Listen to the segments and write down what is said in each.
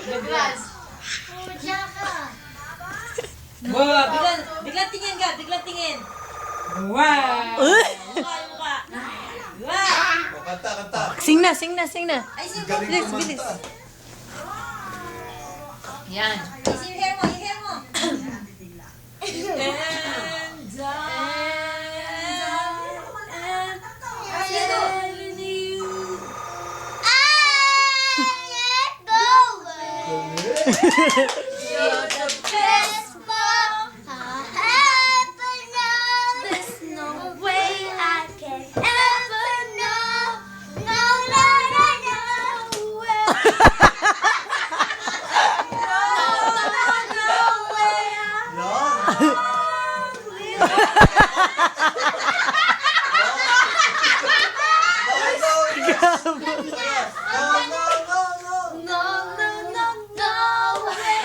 Douglas. Pucha ka. Wow, biglang tingin ka, biglang tingin. Wow! Mukha. Wow! Kanta. Sing na, sing na, sing na. Ay, sino Galing Bilis, kumanta. bilis. Yan. Ay, sino hair mo, yung hair mo. You're the best mom I ever known. There's no way I can ever know. No, no, no, no way. No way. No, no, no, no way.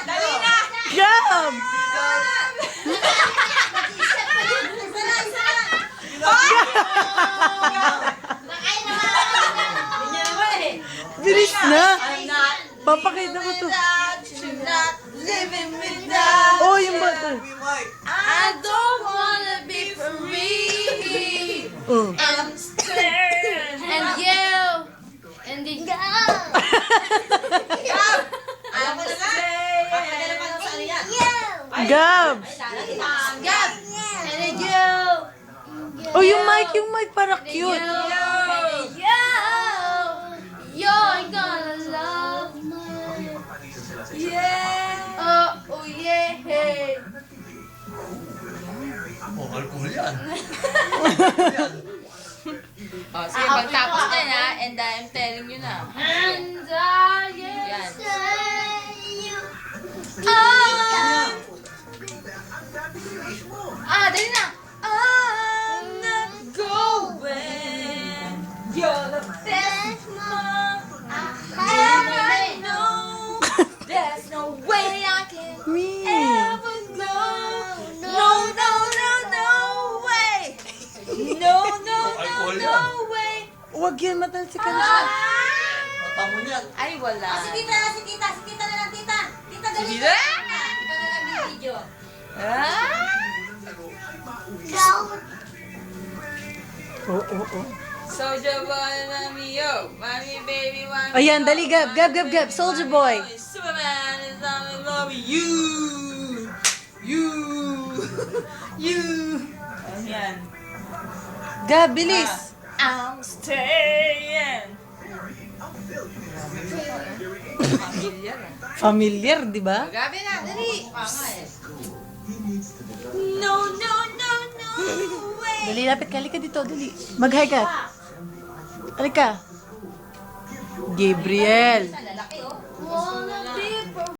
Dali na! Gab! Bilis na! Papakita ko to. Oh, yung bata. I don't wanna be free. And you. And the Alam ko na nga. Papadala pa lang sa ano yan. Gab! Gab. And the you. Oh, yung mic para cute. You're gonna love me. Yeah. Oh yeah. Oh, alcohol yan. Oh, sige, pagtapos na na, and I'm telling you na. And I Yan. say you. Dali na. I'm not going. You're the Best mom I ever know. There's no way I can Me. ever go. No, no, no, no way. No, no, Alcohol no, yan. no way. Huwag yan, matalsikan siya. Mata mo niyan. Ay, wala. Si tita na lang, tita. Tita, Si galit. tita? Ikaw na lang yung video. Ah! Oo. Soldier boy, mommy, yo. Mommy, baby, mommy. Ayan, yo. dali, Gab. Gab, Gab, Gab. Soldier boy. Superman is on the love you. You. Ayan. Gab, bilis. I'm staying. Familiar ah. Familiar, di ba? Gabi na, dali. No, no, no, no way. Dali, lapit ka. Halika dito, dali. Mag-hi ka. Halika. Gabriel. Lalaki oh. Wanna